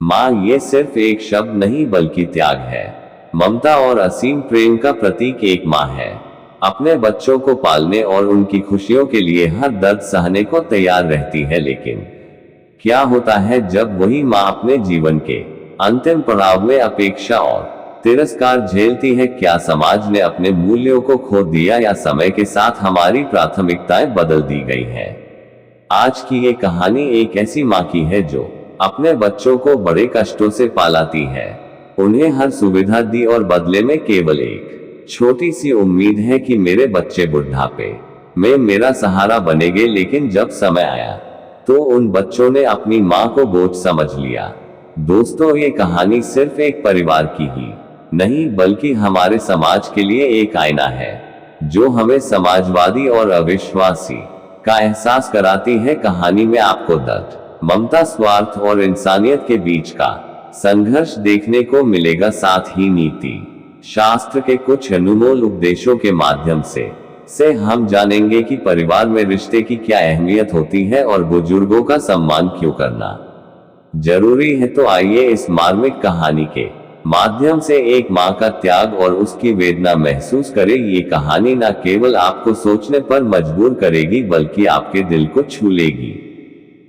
माँ ये सिर्फ एक शब्द नहीं बल्कि त्याग है, ममता और असीम प्रेम का प्रतीक एक माँ है। अपने बच्चों को पालने और उनकी खुशियों के लिए हर दर्द सहने को तैयार रहती है, लेकिन क्या होता है जब वही माँ अपने जीवन के अंतिम पड़ाव में अपेक्षा और तिरस्कार झेलती है? क्या समाज ने अपने मूल्यों को खो दिया या समय के साथ हमारी प्राथमिकताएं बदल दी गई हैं? आज की ये कहानी एक ऐसी माँ की है जो अपने बच्चों को बड़े कष्टों से पालती है, उन्हें हर सुविधा दी और बदले में केवल एक छोटी सी उम्मीद है कि मेरे बच्चे बुढ़ापे में मेरा सहारा बनेंगे। लेकिन जब समय आया तो उन बच्चों ने अपनी माँ को बोझ समझ लिया। दोस्तों, ये कहानी सिर्फ एक परिवार की ही नहीं बल्कि हमारे समाज के लिए एक आईना है, जो हमें समाजवादी और अविश्वासी का एहसास कराती है। कहानी में आपको दर्द, ममता, स्वार्थ और इंसानियत के बीच का संघर्ष देखने को मिलेगा। साथ ही नीति शास्त्र के कुछ अनमोल उपदेशों के माध्यम से हम जानेंगे कि परिवार में रिश्ते की क्या अहमियत होती है और बुजुर्गों का सम्मान क्यों करना जरूरी है। तो आइए इस मार्मिक कहानी के माध्यम से एक माँ का त्याग और उसकी वेदना महसूस करें। ये कहानी न केवल आपको सोचने पर मजबूर करेगी बल्कि आपके दिल को छू लेगी।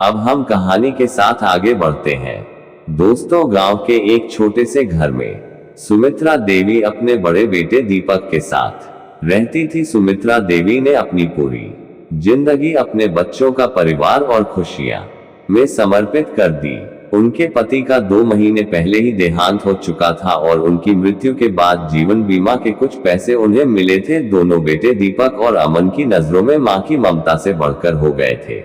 अब हम कहानी के साथ आगे बढ़ते हैं। दोस्तों, गांव के एक छोटे से घर में सुमित्रा देवी अपने बड़े बेटे दीपक के साथ रहती थी। सुमित्रा देवी ने अपनी पूरी जिंदगी अपने बच्चों का परिवार और खुशियां में समर्पित कर दी। उनके पति का 2 महीने पहले ही देहांत हो चुका था और उनकी मृत्यु के बाद जीवन बीमा के कुछ पैसे उन्हें मिले थे। दोनों बेटे दीपक और अमन की नजरों में मां की ममता से बढ़कर हो गए थे।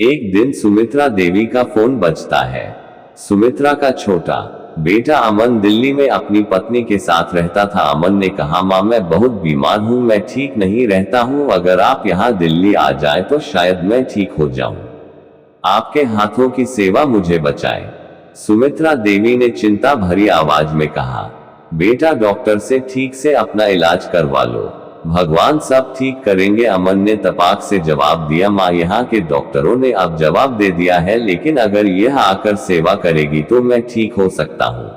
एक दिन सुमित्रा देवी का फोन बजता है। सुमित्रा का छोटा बेटा अमन दिल्ली में अपनी पत्नी के साथ रहता था। अमन ने कहा, मां मैं बहुत बीमार हूं, मैं ठीक नहीं रहता हूं, अगर आप यहाँ दिल्ली आ जाए तो शायद मैं ठीक हो जाऊं, आपके हाथों की सेवा मुझे बचाए। सुमित्रा देवी ने चिंता भरी आवाज में कहा, बेटा डॉक्टर से ठीक से अपना इलाज करवा लो, भगवान सब ठीक करेंगे। अमन ने तपाक से जवाब दिया, माँ यहाँ के डॉक्टरों ने अब जवाब दे दिया है, लेकिन अगर यह आकर सेवा करेगी तो मैं ठीक हो सकता हूँ।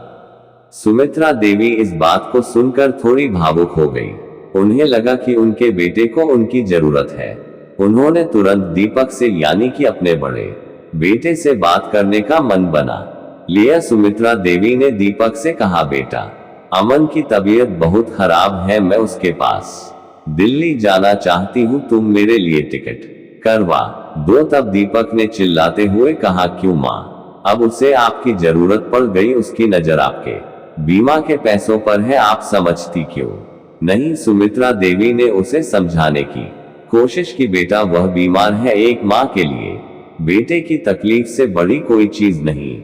सुमित्रा देवी इस बात को सुनकर थोड़ी भावुक हो गई। उन्हें लगा कि उनके बेटे को उनकी जरूरत है। उन्होंने तुरंत दीपक से यानी कि अपने बड़े बेटे से बात करने का मन बना लिया। सुमित्रा देवी ने दीपक से कहा, बेटा अमन की तबीयत बहुत खराब है, मैं उसके पास दिल्ली जाना चाहती हूँ, तुम मेरे लिए टिकट करवा दो। तब दीपक ने चिल्लाते हुए कहा, क्यों माँ, अब उसे आपकी जरूरत पड़ गई, उसकी नजर आपके बीमा के पैसों पर है, आप समझती क्यों नहीं? सुमित्रा देवी ने उसे समझाने की कोशिश की, बेटा वह बीमार है, एक माँ के लिए बेटे की तकलीफ से बड़ी कोई चीज नहीं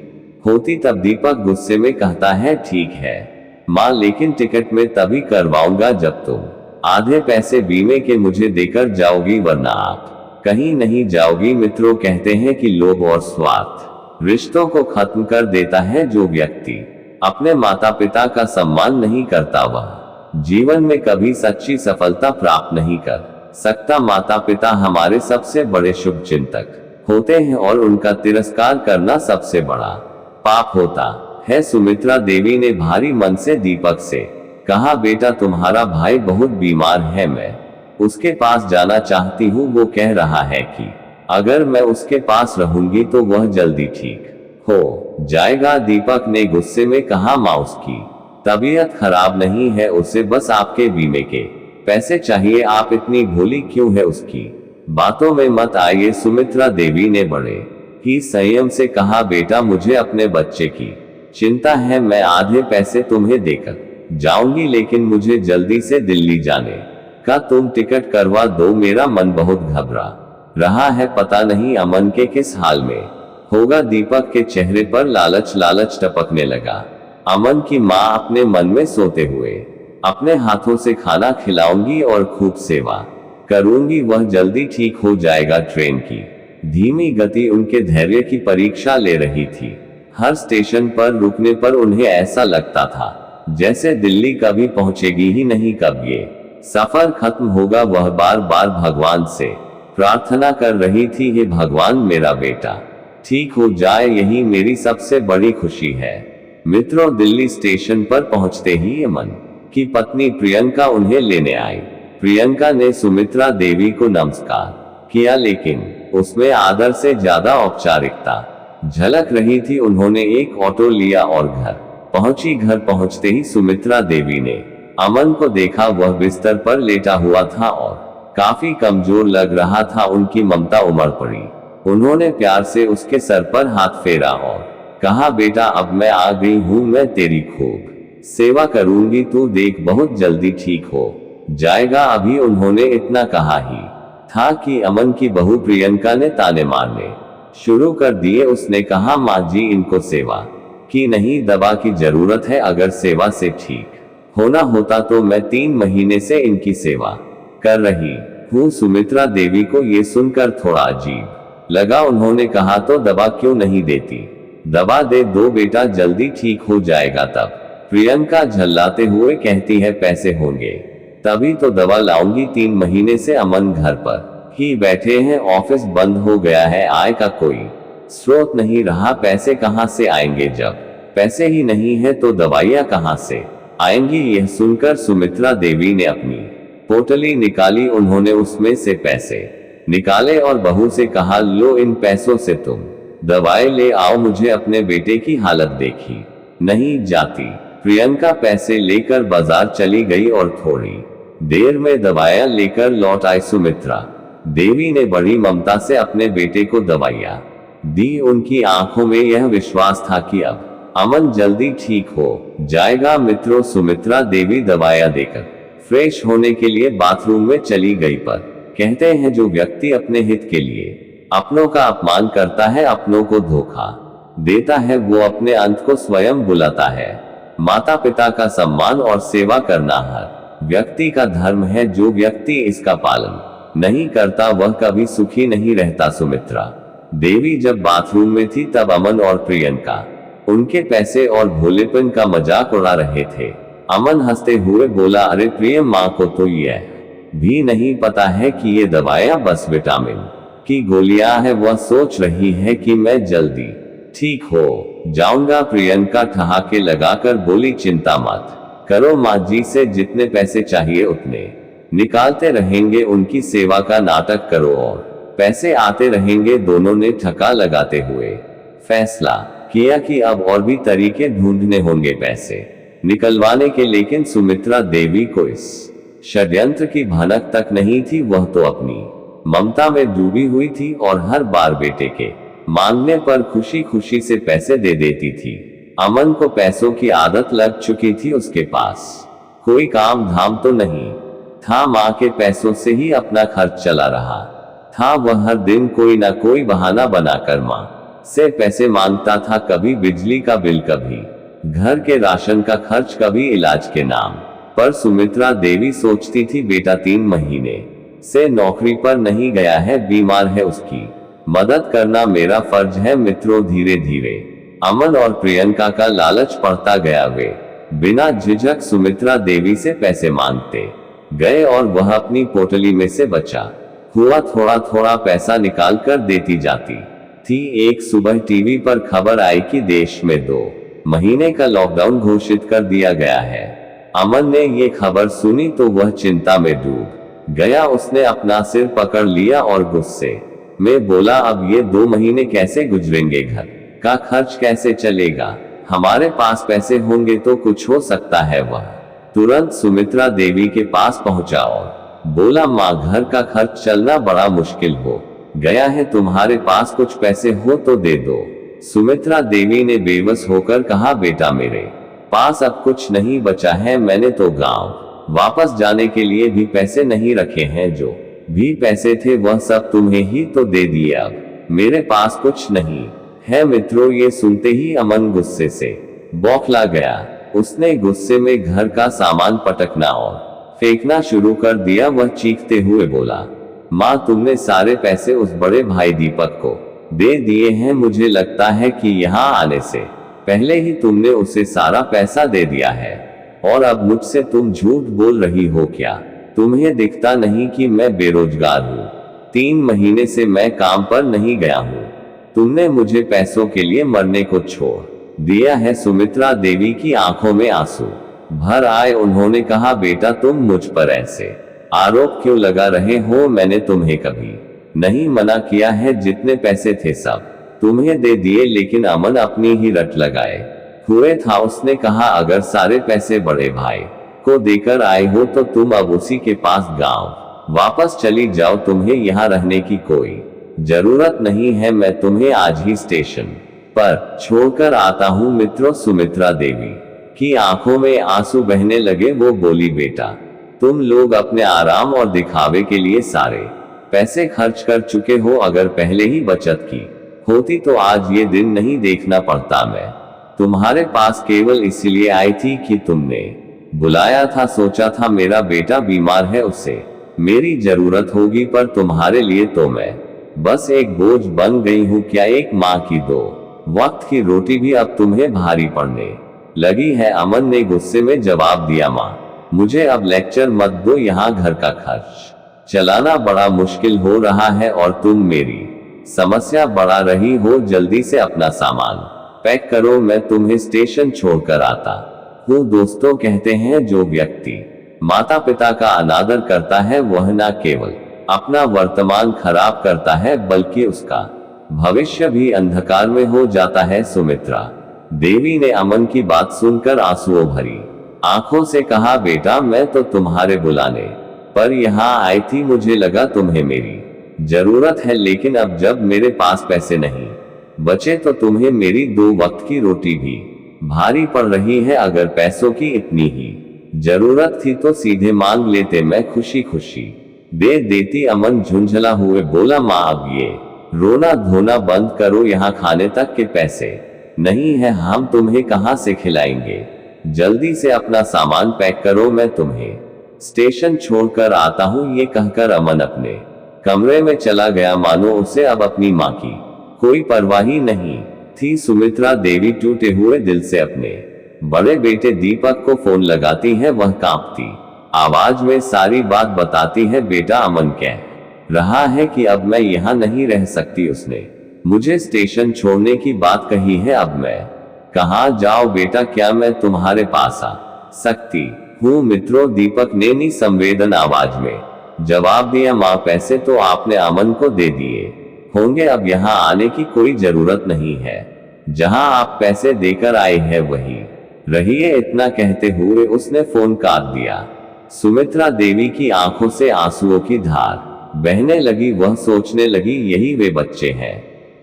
होती। तब दीपक गुस्से में कहता है, ठीक है माँ, लेकिन टिकट में तभी करवाऊंगा जब तुम आधे पैसे बीमे के मुझे देकर जाओगी, वरना आप कहीं नहीं जाओगी। मित्रों कहते हैं कि लोभ और स्वार्थ रिश्तों को खत्म कर देता है। जो व्यक्ति अपने माता पिता का सम्मान नहीं करता वह जीवन में कभी सच्ची सफलता प्राप्त नहीं कर सकता। माता पिता हमारे सबसे बड़े शुभ चिंतक होते हैं और उनका तिरस्कार करना सबसे बड़ा पाप होता है। सुमित्रा देवी ने भारी मन से दीपक से कहा, बेटा तुम्हारा भाई बहुत बीमार है, मैं उसके पास जाना चाहती हूँ, वो कह रहा है कि अगर मैं उसके पास रहूंगी तो वह जल्दी ठीक हो जाएगा। दीपक ने गुस्से में कहा, माँ उसकी तबीयत खराब नहीं है, उसे बस आपके बीमे के पैसे चाहिए, आप इतनी भोली क्यों है, उसकी बातों में मत आइए। सुमित्रा देवी ने बड़े ही संयम से कहा, बेटा मुझे अपने बच्चे की चिंता है, मैं आधे पैसे तुम्हें देकर जाऊंगी, लेकिन मुझे जल्दी से दिल्ली जाने का तुम टिकट करवा दो, मेरा मन बहुत घबरा रहा है, पता नहीं अमन के किस हाल में होगा। दीपक के चेहरे पर लालच टपकने लगा। अमन की माँ अपने मन में सोते हुए अपने हाथों से खाना खिलाऊंगी और खूब सेवा करूंगी, वह जल्दी ठीक हो जाएगा। ट्रेन की धीमी गति उनके धैर्य की परीक्षा ले रही थी। हर स्टेशन पर रुकने पर उन्हें ऐसा लगता था जैसे दिल्ली कभी पहुंचेगी ही नहीं, कब ये सफर खत्म होगा। वह बार बार भगवान से प्रार्थना कर रही थी, हे भगवान मेरा बेटा ठीक हो जाए यही मेरी सबसे बड़ी खुशी है। मित्रों, दिल्ली स्टेशन पर पहुंचते ही अमन की पत्नी प्रियंका उन्हें लेने आई। प्रियंका ने सुमित्रा देवी को नमस्कार किया, लेकिन उसमें आदर से ज्यादा औपचारिकता झलक रही थी। उन्होंने एक ऑटो लिया और घर पहुंची। घर पहुंचते ही सुमित्रा देवी ने अमन को देखा। वह बिस्तर पर लेटा हुआ था और काफी कमजोर लग रहा था। उनकी ममता उमड़ पड़ी। उन्होंने प्यार से उसके सर पर हाथ फेरा और कहा, बेटा अब मैं आ गई हूं, मैं तेरी खूब सेवा करूंगी, तू देख बहुत जल्दी ठीक हो जाएगा। अभी उन्होंने इतना कहा ही था कि अमन की बहू प्रियंका ने ताने मारने शुरू कर दिए। उसने कहा, माँ जी इनको सेवा की नहीं दवा की जरूरत है। अगर सेवा से ठीक होना होता तो मैं 3 महीने से इनकी सेवा कर रही हूँ। सुमित्रा देवी को ये सुनकर थोड़ा अजीब लगा। उन्होंने कहा, तो दवा क्यों नहीं देती? दवा दे दो बेटा, जल्दी ठीक हो जाएगा तब। प्रियंका झल्लाते हुए कहती है, पैसे होंगे तभी तो दवा लाऊंगी। 3 महीने से अमन घर पर ही बैठे हैं, ऑफिस बंद हो गया है, आय का कोई स्रोत नहीं रहा। पैसे कहां से आएंगे? जब पैसे ही नहीं है तो दवाइयां कहां से आएंगी? यह सुनकर सुमित्रा देवी ने अपनी पोटली निकाली। उन्होंने उसमें से पैसे निकाले और बहू से कहा, लो इन पैसों से तुम दवाई ले आओ। मुझे अपने बेटे की हालत देखी नहीं जाती। प्रियंका पैसे लेकर बाजार चली गई और थोड़ी देर में दवाइयां लेकर लौट आई। सुमित्रा देवी ने बड़ी ममता से अपने बेटे को दवाइयां दी। उनकी आंखों में यह विश्वास था कि अब अमन जल्दी ठीक हो जाएगा। मित्रों, सुमित्रा देवी दवाइयां देकर फ्रेश होने के लिए बाथरूम में चली गई। पर कहते हैं, जो व्यक्ति अपने हित के लिए अपनों का अपमान करता है, अपनों को धोखा देता है, वो अपने अंत को स्वयं बुलाता है। माता पिता का सम्मान और सेवा करना हर व्यक्ति का धर्म है। जो व्यक्ति इसका पालन नहीं करता वह कभी सुखी नहीं रहता। सुमित्रा देवी जब बाथरूम में थी तब अमन और प्रियंका उनके पैसे और भोलेपन का मजाक उड़ा रहे थे। अमन हंसते हुए बोला, अरे प्रिय, माँ को तो यह भी नहीं पता है कि ये दवाइयां बस विटामिन की गोलियां है। वह सोच रही है कि मैं जल्दी ठीक हो जाऊंगा। प्रियंका ठहाके लगाकर बोली, चिंता मत करो, माँ जी से जितने पैसे चाहिए उतने निकालते रहेंगे। उनकी सेवा का नाटक करो और पैसे आते रहेंगे। दोनों ने ठका लगाते हुए फैसला किया कि अब और भी तरीके ढूंढने होंगे पैसे निकलवाने के। लेकिन सुमित्रा देवी को इस षड्यंत्र की भनक तक नहीं थी। वह तो अपनी ममता में डूबी हुई थी और हर बार बेटे के मांगने पर खुशी खुशी से पैसे दे देती थी। अमन को पैसों की आदत लग चुकी थी। उसके पास कोई काम धाम तो नहीं था, माँ के पैसों से ही अपना खर्च चला रहा था। वह हर दिन कोई ना कोई बहाना बनाकर माँ से पैसे मांगता था। कभी बिजली का बिल, कभी घर के राशन का खर्च, कभी इलाज के नाम पर। सुमित्रा देवी सोचती थी, बेटा 3 महीने से नौकरी पर नहीं गया है, बीमार है, उसकी मदद करना मेरा फर्ज है। मित्रों, धीरे धीरे अमन और प्रियंका का लालच बढ़ता गया। वे बिना झिझक सुमित्रा देवी से पैसे मांगते गए और वह अपनी पोटली में से बचा हुआ थोड़ा थोड़ा पैसा निकालकर देती जाती थी। एक सुबह टीवी पर खबर आई कि देश में 2 महीने का लॉकडाउन घोषित कर दिया गया है। अमन ने ये खबर सुनी तो वह चिंता में डूब गया। उसने अपना सिर पकड़ लिया और गुस्से में बोला, अब ये 2 महीने कैसे गुजरेंगे? घर का खर्च कैसे चलेगा? हमारे पास पैसे होंगे तो कुछ हो सकता है। वह तुरंत सुमित्रा देवी के पास पहुंचा और बोला, माँ घर का खर्च चलना बड़ा मुश्किल हो गया है, तुम्हारे पास कुछ पैसे हो तो दे दो। सुमित्रा देवी ने बेबस होकर कहा, बेटा मेरे पास अब कुछ नहीं बचा है। मैंने तो गांव वापस जाने के लिए भी पैसे नहीं रखे हैं। जो भी पैसे थे वह सब तुम्हें ही तो दे दिए। अब मेरे पास कुछ नहीं है। मित्रों, ये सुनते ही अमन गुस्से से बौखला गया। उसने गुस्से में घर का सामान पटकना और फेंकना शुरू कर दिया। वह चीखते हुए बोला, माँ तुमने सारे पैसे उस बड़े भाई दीपक को दे दिए हैं। मुझे लगता है कि यहाँ आने से पहले ही तुमने उसे सारा पैसा दे दिया है और अब मुझसे तुम झूठ बोल रही हो क्या? तुम्हें दिखता नहीं कि मैं बेरोजगार हूँ? 3 महीने से मैं काम पर नहीं गया हूँ। तुमने मुझे पैसों के लिए मरने को छोड़ दिया है। सुमित्रा देवी की आंखों में आंसू भर आए। उन्होंने कहा, बेटा तुम मुझ पर ऐसे आरोप क्यों लगा रहे हो? मैंने तुम्हें कभी नहीं मना किया है। जितने पैसे थे सब तुम्हें दे दिए, लेकिन अमन अपनी ही रट लगाए हुए था। उसने कहा, अगर सारे पैसे बड़े भाई को देकर आए हो तो तुम अब उसी के पास गांव वापस चली जाओ। तुम्हें यहाँ रहने की कोई जरूरत नहीं है। मैं तुम्हें आज ही स्टेशन पर छोड़कर आता हूँ। मित्रों, सुमित्रा देवी की आंखों में आंसू बहने लगे। वो बोली, बेटा तुम लोग अपने आराम और दिखावे के लिए सारे पैसे खर्च कर चुके हो। अगर पहले ही बचत की होती तो आज ये दिन नहीं देखना पड़ता। मैं तुम्हारे पास केवल इसलिए आई थी कि तुमने बुलाया था। सोचा था मेरा बेटा बीमार है, उसे मेरी जरूरत होगी, पर तुम्हारे लिए तो मैं बस एक बोझ बन गई हूँ। क्या एक माँ की दो वक्त की रोटी भी अब तुम्हें भारी पड़ने लगी है? अमन ने गुस्से में जवाब दिया, माँ मुझे अब लेक्चर मत दो। यहाँ घर का खर्च चलाना बड़ा मुश्किल हो रहा है और तुम मेरी समस्या बढ़ा रही हो। जल्दी से अपना सामान पैक करो, मैं तुम्हें स्टेशन छोड़कर आता हूँ। दोस्तों, कहते हैं जो व्यक्ति माता पिता का अनादर करता है वह न केवल अपना वर्तमान खराब करता है बल्कि उसका भविष्य भी अंधकार में हो जाता है। सुमित्रा देवी ने अमन की बात सुनकर आंसुओं भरी आंखों से कहा, बेटा मैं तो तुम्हारे बुलाने पर यहाँ आई थी। मुझे लगा तुम्हें मेरी जरूरत है, लेकिन अब जब मेरे पास पैसे नहीं बचे तो तुम्हें मेरी दो वक्त की रोटी भी भारी पड़ रही है। अगर पैसों की इतनी ही जरूरत थी तो सीधे मांग लेते, मैं खुशी खुशी दे देती। अमन झुंझला हुए बोला, माँ अब ये रोना धोना बंद करो। यहाँ खाने तक के पैसे नहीं है, हम तुम्हें कहाँ से खिलाएंगे? जल्दी से अपना सामान पैक करो, मैं तुम्हें स्टेशन छोड़कर आता हूँ। ये कहकर अमन अपने कमरे में चला गया, मानो उसे अब अपनी माँ की कोई परवाह ही नहीं थी। सुमित्रा देवी टूटे हुए दिल से अपने बड़े बेटे दीपक को फोन लगाती है। वह कांपती आवाज में सारी बात बताती है, बेटा अमन कह रहा है कि अब मैं यहाँ नहीं रह सकती। उसने मुझे स्टेशन छोड़ने की बात कही है, अब मैं कहाँ जाऊँ? बेटा क्या मैं तुम्हारे पास आ सकती हूँ? मित्रों, दीपक ने निसंवेदन आवाज में जवाब दिया, माँ पैसे तो आपने अमन को दे दिए होंगे, अब यहाँ आने की कोई जरूरत नहीं है। जहाँ आप पैसे देकर आए हैं वही रहिए। इतना कहते हुए उसने फोन काट दिया। सुमित्रा देवी की आंखों से आंसुओं की धार बहने लगी। वह सोचने लगी, यही वे बच्चे हैं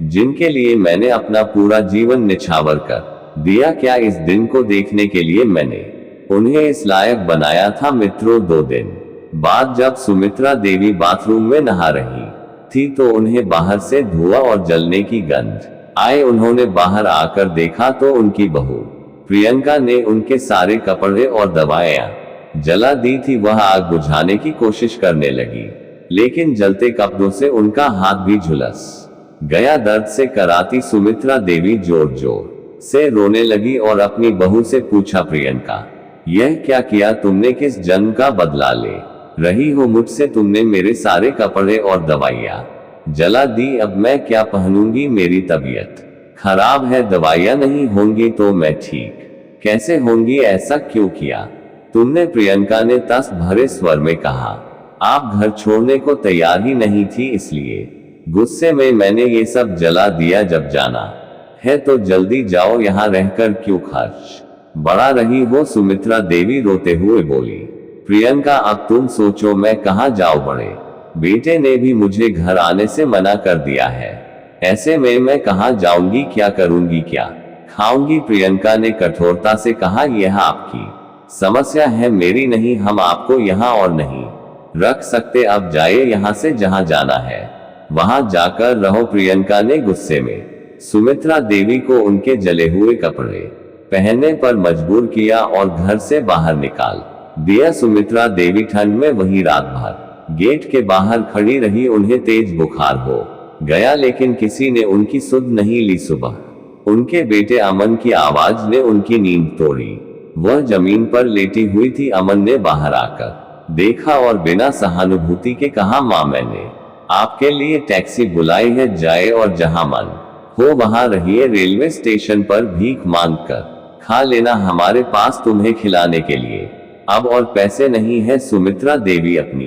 जिनके लिए मैंने अपना पूरा जीवन निछावर कर दिया। क्या इस दिन को देखने के लिए मैंने उन्हें इस लायक बनाया था? मित्रों, 2 दिन बाद जब सुमित्रा देवी बाथरूम में नहा रही थी तो उन्हें बाहर से धुआं और जलने की गंध आए। उन्होंने बाहर आकर देखा तो उनकी बहू प्रियंका ने उनके सारे कपड़े और दवाइयां जला दी थी। वह आग बुझाने की कोशिश करने लगी, लेकिन जलते कपड़ों से उनका हाथ भी झुलस गया। दर्द से कराती सुमित्रा देवी जोर जोर से रोने लगी और अपनी बहू से पूछा, प्रियंका यह क्या किया तुमने? किस जन्म का बदला ले रही हो मुझसे? तुमने मेरे सारे कपड़े और दवाइयां जला दी, अब मैं क्या पहनूंगी? मेरी तबीयत खराब है, दवाइयां नहीं होंगी तो मैं ठीक कैसे होंगी? ऐसा क्यों किया तुमने? प्रियंका ने तस्त भरे स्वर में कहा, आप घर छोड़ने को तैयार ही नहीं थी, इसलिए गुस्से में मैंने ये सब जला दिया। जब जाना है तो जल्दी जाओ, यहाँ रहकर क्यों खर्च बढ़ा रही हो? सुमित्रा देवी रोते हुए बोली, प्रियंका अब तुम सोचो मैं कहाँ जाऊँ? बड़े बेटे ने भी मुझे घर आने से मना कर दिया है, ऐसे में मैं कहाँ जाऊंगी? क्या करूंगी? क्या खाऊंगी? प्रियंका ने कठोरता से कहा, यह आपकी समस्या है, मेरी नहीं। हम आपको यहाँ और नहीं रख सकते, अब जाइए यहाँ से। जहाँ जाना है वहां जाकर रहो। प्रियंका ने गुस्से में सुमित्रा देवी को उनके जले हुए कपड़े पहनने पर मजबूर किया और घर से बाहर निकाल दिया। सुमित्रा देवी ठंड में वहीं रात भर गेट के बाहर खड़ी रही। उन्हें तेज बुखार हो गया, लेकिन किसी ने उनकी सुध नहीं ली। सुबह उनके बेटे अमन की आवाज ने उनकी नींद तोड़ी। वह जमीन पर लेटी हुई थी। अमन ने बाहर आकर देखा और बिना सहानुभूति के कहा, माँ मैंने आपके लिए टैक्सी बुलाई है, जाए और जहां मन हो वहां रहिए रेलवे स्टेशन पर भीख मांग कर, खा लेना हमारे पास तुम्हें खिलाने के लिए अब और पैसे नहीं है। सुमित्रा देवी अपनी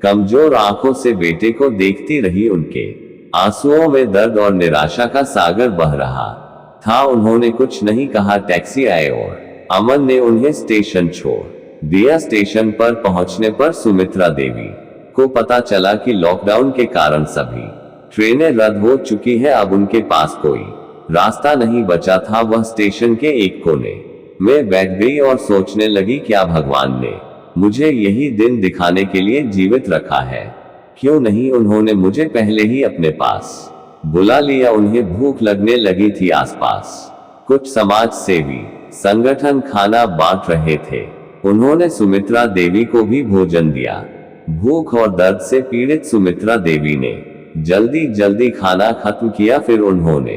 कमजोर आंखों से बेटे को देखती रही, उनके आंसुओं में दर्द और निराशा का सागर बह रहा था। उन्होंने कुछ नहीं कहा। टैक्सी आए और अमन ने उन्हें स्टेशन छोड़ दिया। स्टेशन पर पहुंचने पर सुमित्रा देवी को पता चला कि लॉकडाउन के कारण सभी ट्रेनें रद्द हो चुकी है। अब उनके पास कोई रास्ता नहीं बचा था। वह स्टेशन के एक कोने में बैठ गई और सोचने लगी, क्या भगवान ने मुझे यही दिन दिखाने के लिए जीवित रखा है? क्यों नहीं उन्होंने मुझे पहले ही अपने पास बुला लिया? उन्हें भूख लगने लगी थी। आसपास कुछ समाज सेवी संगठन खाना बांट रहे थे। उन्होंने सुमित्रा देवी को भी भोजन दिया। भूख और दर्द से पीड़ित सुमित्रा देवी ने जल्दी जल्दी खाना खत्म किया। फिर उन्होंने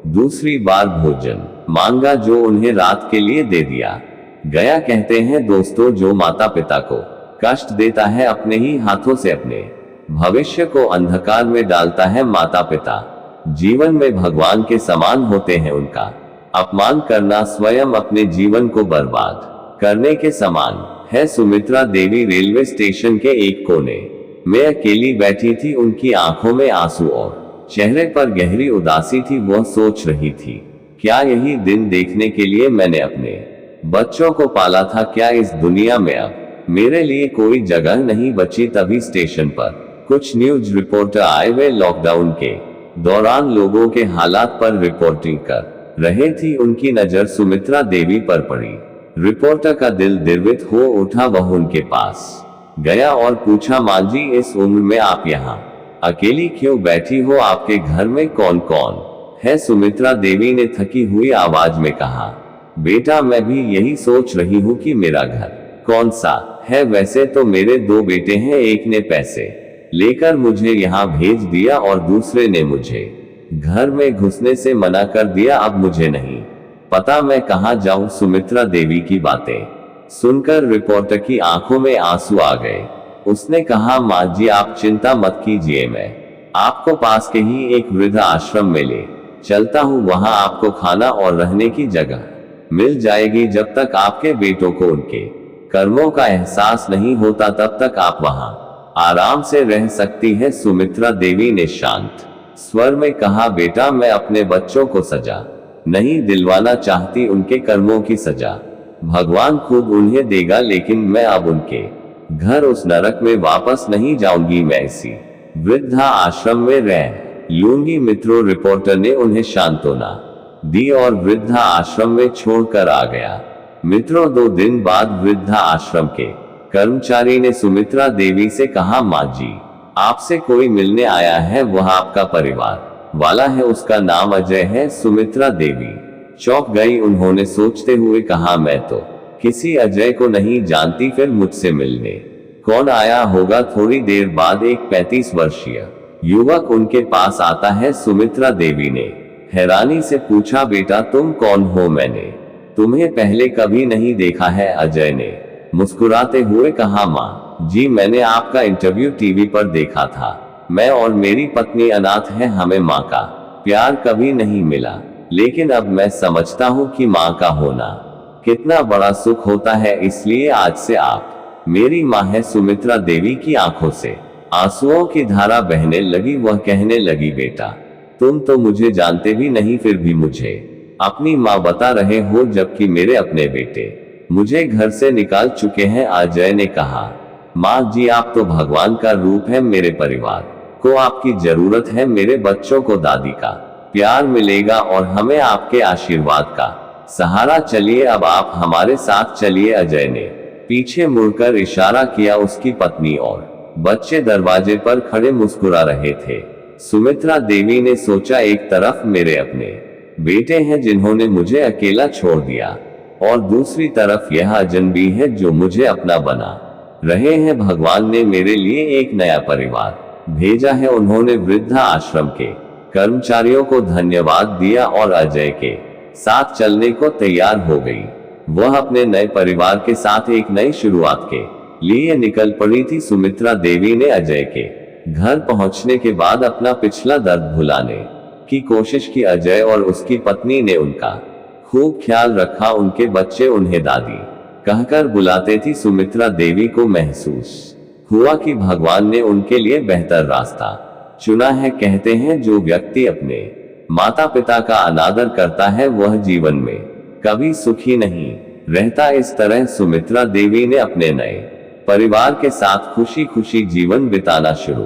दूसरी बार भोजन मांगा, जो उन्हें रात के लिए दे दिया गया। कहते हैं दोस्तों, जो माता पिता को कष्ट देता है, अपने ही हाथों से अपने भविष्य को अंधकार में डालता है। माता पिता जीवन में भगवान के समान होते हैं। उनका अपमान करना स्वयं अपने जीवन को बर्बाद करने के समान है। सुमित्रा देवी रेलवे स्टेशन के एक कोने में अकेली बैठी थी। उनकी आंखों में आंसू और चेहरे पर गहरी उदासी थी। वह सोच रही थी, क्या यही दिन देखने के लिए मैंने अपने बच्चों को पाला था? क्या इस दुनिया में अब मेरे लिए कोई जगह नहीं बची? तभी स्टेशन पर कुछ न्यूज रिपोर्टर आए। वे लॉकडाउन के दौरान लोगों के हालात पर रिपोर्टिंग कर रहे थी। उनकी नजर सुमित्रा देवी पर पड़ी। रिपोर्टर का दिल द्रवित हो उठा। वह उनके पास गया और पूछा, मां जी, इस उम्र में आप यहाँ अकेली क्यों बैठी हो? आपके घर में कौन कौन है? सुमित्रा देवी ने थकी हुई आवाज में कहा, बेटा, मैं भी यही सोच रही हूँ कि मेरा घर कौन सा है। वैसे तो मेरे 2 बेटे हैं। एक ने पैसे लेकर मुझे यहाँ भेज दिया और दूसरे ने मुझे घर में घुसने से मना कर दिया। अब मुझे नहीं पता मैं कहाँ जाऊं। सुमित्रा देवी की बातें सुनकर रिपोर्टर की आंखों में आंसू आ गए। उसने कहा, मां जी, आप चिंता मत कीजिए, मैं आपको पास के ही एक वृद्ध आश्रम में ले चलता हूँ। वहां आपको खाना और रहने की जगह मिल जाएगी। जब तक आपके बेटों को उनके कर्मों का एहसास नहीं होता, तब तक आप वहां आराम से रह सकती है। सुमित्रा देवी ने शांत स्वर में कहा, बेटा, मैं अपने बच्चों को सजा नहीं दिलवाना चाहती। उनके कर्मों की सजा भगवान खुद उन्हें देगा, लेकिन मैं अब उनके घर उस नरक में वापस नहीं जाऊंगी। मैं इसी वृद्धा आश्रम में रह लूंगी। मित्रों, रिपोर्टर ने उन्हें सांत्वना दी और वृद्धा आश्रम में छोड़कर आ गया। मित्रों, 2 दिन बाद वृद्धा आश्रम के कर्मचारी ने सुमित्रा देवी से कहा, मां जी, आपसे कोई मिलने आया है। वह आपका परिवार वाला है, उसका नाम अजय है। सुमित्रा देवी चौंक गई। उन्होंने सोचते हुए कहा, मैं तो किसी अजय को नहीं जानती। फिर मुझसे मिलने कौन आया होगा? थोड़ी देर बाद एक 35 वर्षीय युवक उनके पास आता है। सुमित्रा देवी ने हैरानी से पूछा, बेटा, तुम कौन हो? मैंने तुम्हें पहले कभी नहीं देखा है। अजय ने मुस्कुराते हुए कहा, मां जी, मैंने आपका इंटरव्यू टीवी पर देखा था। मैं और मेरी पत्नी अनाथ हैं। हमें मां का प्यार कभी नहीं मिला, लेकिन अब मैं समझता हूँ कि मां का होना कितना बड़ा सुख होता है। इसलिए आज से आप मेरी मां है। सुमित्रा देवी की आंखों से आंसुओं की धारा बहने लगी। वह कहने लगी, बेटा, तुम तो मुझे जानते भी नहीं, फिर भी मुझे अपनी मां बता रहे हो, जबकि मेरे अपने बेटे मुझे घर से निकाल चुके हैं। अजय ने कहा, मां जी, आप तो भगवान का रूप है। मेरे परिवार को आपकी जरूरत है। मेरे बच्चों को दादी का प्यार मिलेगा और हमें आपके आशीर्वाद का सहारा। चलिए, अब आप हमारे साथ चलिए। अजय ने पीछे मुड़कर इशारा किया। उसकी पत्नी और बच्चे दरवाजे पर खड़े मुस्कुरा रहे थे। सुमित्रा देवी ने सोचा, एक तरफ मेरे अपने बेटे हैं जिन्होंने मुझे अकेला छोड़ दिया, और दूसरी तरफ यह अजनबी है जो मुझे अपना बना रहे हैं। भगवान ने मेरे लिए एक नया परिवार भेजा है। उन्होंने वृद्धा आश्रम के कर्मचारियों को धन्यवाद दिया और अजय के साथ चलने को तैयार हो गई। वह अपने नए परिवार के साथ एक नई शुरुआत के लिए निकल पड़ी थी। सुमित्रा देवी ने अजय के घर पहुंचने के बाद अपना पिछला दर्द भुलाने की कोशिश की। अजय और उसकी पत्नी ने उनका खूब ख्याल रखा। उनके बच्चे उन्हें दादी कहकर बुलाते थी। सुमित्रा देवी को महसूस हुआ कि भगवान ने उनके लिए बेहतर रास्ता चुना है। कहते हैं जो व्यक्ति अपने माता पिता का अनादर करता है वह जीवन में कभी सुखी नहीं रहता। इस तरह सुमित्रा देवी ने अपने नए परिवार के साथ खुशी खुशी जीवन बिताना शुरू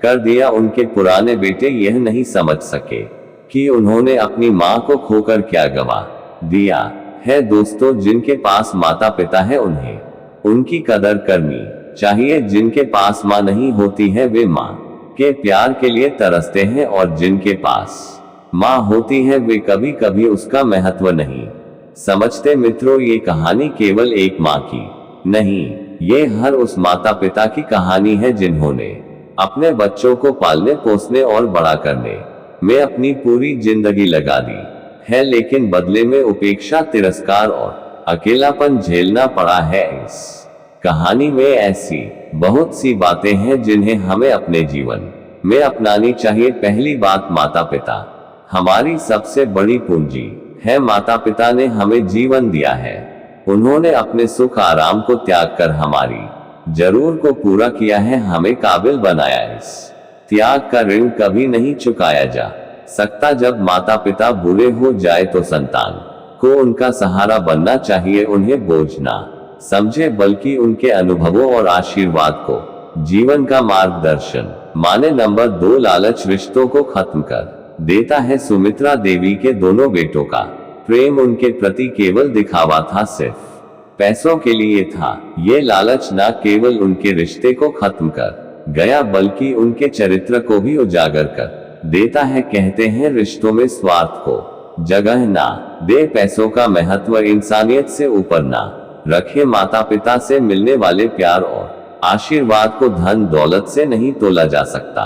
कर दिया। उनके पुराने बेटे यह नहीं समझ सके कि उन्होंने अपनी मां को खोकर क्या गवा दिया है। दोस्तों, जिनके पास माता पिता है उन्हें उनकी कदर करनी चाहिए। जिनके पास मां नहीं होती है वे मां के प्यार के लिए तरसते हैं, और जिनके पास मां होती है वे कभी कभी उसका महत्व नहीं समझते। मित्रों, ये कहानी केवल एक मां की नहीं, ये हर उस माता पिता की कहानी है जिन्होंने अपने बच्चों को पालने पोसने और बड़ा करने में अपनी पूरी जिंदगी लगा दी है, लेकिन बदले में उपेक्षा, तिरस्कार और अकेलापन झेलना पड़ा है। इस कहानी में ऐसी बहुत सी बातें हैं जिन्हें हमें अपने जीवन में अपनानी चाहिए। पहली बात, माता पिता हमारी सबसे बड़ी पूंजी है। माता पिता ने हमें जीवन दिया है। उन्होंने अपने सुख आराम को त्याग कर हमारी जरूरत को पूरा किया है, हमें काबिल बनाया। इस त्याग का ऋण कभी नहीं चुकाया जा सकता। जब माता पिता बुरे हो जाए तो संतान को उनका सहारा बनना चाहिए। उन्हें बोझ ना समझे बल्कि उनके अनुभवों और आशीर्वाद को जीवन का मार्गदर्शन माने। नंबर 2, लालच रिश्तों को खत्म कर देता है। सुमित्रा देवी के दोनों बेटों का प्रेम उनके प्रति केवल दिखावा था, सिर्फ पैसों के लिए था। ये लालच न केवल उनके रिश्ते को खत्म कर गया बल्कि उनके चरित्र को भी उजागर कर देता है। कहते हैं रिश्तों में स्वार्थ को जगह ना दे, पैसों का महत्व इंसानियत से ऊपर ना रखे। माता पिता से मिलने वाले प्यार और आशीर्वाद को धन दौलत से नहीं तोला जा सकता।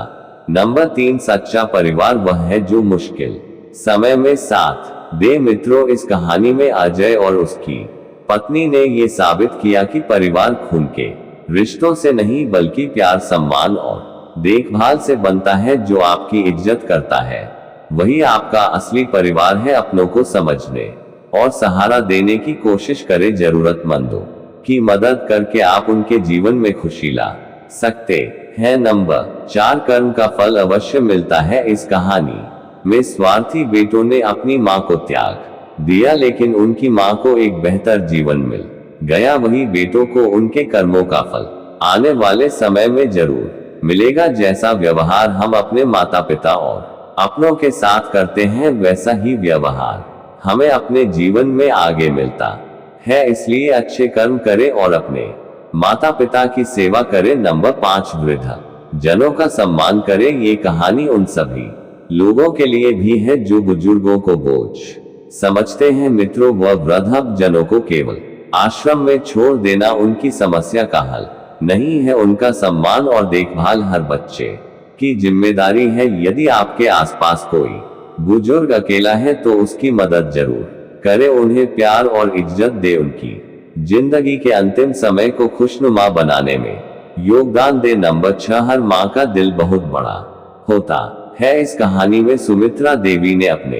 नंबर 3, सच्चा परिवार वह है जो मुश्किल समय में साथ दे। मित्रों, इस कहानी में अजय और उसकी पत्नी ने ये साबित किया कि परिवार खून के रिश्तों से नहीं बल्कि प्यार, सम्मान और देखभाल से बनता है। जो आपकी इज्जत करता है वही आपका असली परिवार है। अपनों को समझने और सहारा देने की कोशिश करें। जरूरतमंदों की मदद करके आप उनके जीवन में खुशी ला सकते हैं। नंबर 4, कर्म का फल अवश्य मिलता है। इस कहानी में स्वार्थी बेटों ने अपनी मां को त्याग दिया, लेकिन उनकी मां को एक बेहतर जीवन मिल गया। वही बेटों को उनके कर्मों का फल आने वाले समय में जरूर मिलेगा। जैसा व्यवहार हम अपने माता पिता और अपनों के साथ करते हैं वैसा ही व्यवहार हमें अपने जीवन में आगे मिलता है। इसलिए अच्छे कर्म करें और अपने माता पिता की सेवा करें। नंबर 5, वृद्ध जनों का सम्मान करें। ये कहानी उन सभी लोगों के लिए भी है जो बुजुर्गों को बोझ समझते हैं। मित्रों, वह वृद्ध जनों को केवल आश्रम में छोड़ देना उनकी समस्या का हल नहीं है। उनका सम्मान और देखभाल हर बच्चे की जिम्मेदारी है। यदि आपके आसपास कोई बुजुर्ग अकेला है तो उसकी मदद जरूर करें। उन्हें प्यार और इज्जत दे। उनकी जिंदगी के अंतिम समय को खुशनुमा बनाने में योगदान दे। नंबर 6, हर मां का दिल बहुत बड़ा होता है। इस कहानी में सुमित्रा देवी ने अपने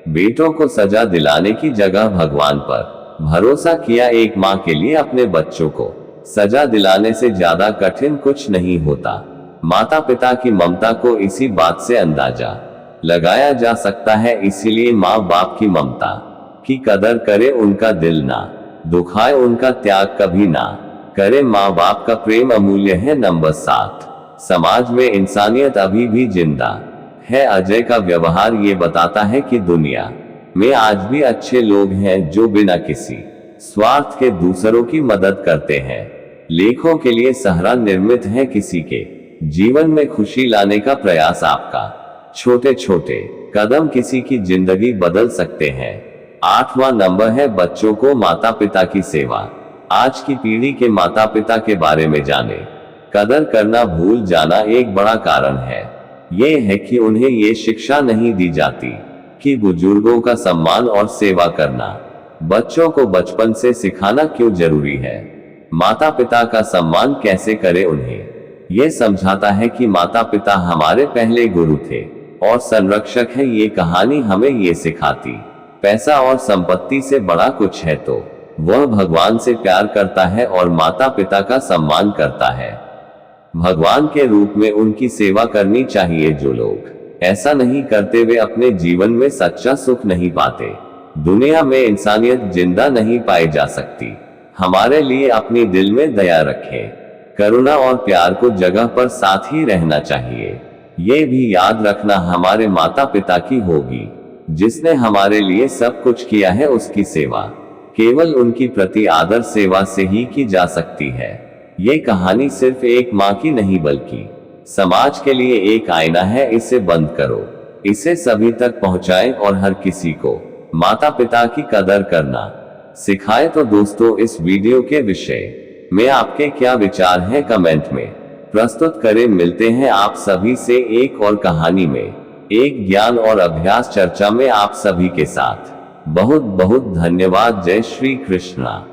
बेटों को सजा दिलाने की जगह भगवान पर भरोसा किया। एक मां के लिए अपने बच्चों को सजा दिलाने से ज्यादा कठिन कुछ नहीं होता। माता पिता की ममता को इसी बात से अंदाजा लगाया जा सकता है। इसीलिए माँ बाप की ममता की कदर करे, उनका दिल ना दुखाए, उनका त्याग कभी ना करे। माँ बाप का प्रेम अमूल्य है। नंबर 7, समाज में इंसानियत अभी भी जिंदा है। अजय का व्यवहार ये बताता है कि दुनिया में आज भी अच्छे लोग हैं जो बिना किसी स्वार्थ के दूसरों की मदद करते हैं। लेखों के लिए सहरा निर्मित है। किसी के जीवन में खुशी लाने का प्रयास आपका छोटे छोटे कदम किसी की जिंदगी बदल सकते हैं। 8वां नंबर है बच्चों को माता पिता की सेवा। आज की पीढ़ी के माता पिता के बारे में जाने कदर करना भूल जाना एक बड़ा कारण है। ये है कि उन्हें ये शिक्षा नहीं दी जाती कि बुजुर्गों का सम्मान और सेवा करना बच्चों को बचपन से सिखाना क्यों जरूरी है। माता पिता का सम्मान कैसे करें, उन्हें यह समझाता है कि माता पिता हमारे पहले गुरु थे और संरक्षक है। ये कहानी हमें ये सिखाती, पैसा और संपत्ति से बड़ा कुछ है तो वह भगवान से प्यार करता है और माता पिता का सम्मान करता है। भगवान के रूप में उनकी सेवा करनी चाहिए। जो लोग ऐसा नहीं करते वे अपने जीवन में सच्चा सुख नहीं पाते। दुनिया में इंसानियत जिंदा नहीं पाई जा सकती। हमारे लिए अपनी दिल में दया रखें, करुणा और प्यार को जगह पर साथ ही रहना चाहिए। ये भी याद रखना हमारे माता पिता की होगी, जिसने हमारे लिए सब कुछ किया है। उसकी सेवा केवल उनकी प्रति आदर सेवा से ही की जा सकती है। ये कहानी सिर्फ एक माँ की नहीं बल्कि समाज के लिए एक आईना है। इसे बंद करो, इसे सभी तक पहुंचाएं और हर किसी को माता पिता की कदर करना सिखाए। तो दोस्तों, इस वीडियो के विषय में आपके क्या विचार हैं कमेंट में प्रस्तुत करें। मिलते हैं आप सभी से एक और कहानी में, एक ज्ञान और अभ्यास चर्चा में आप सभी के साथ। बहुत बहुत धन्यवाद। जय श्री कृष्णा।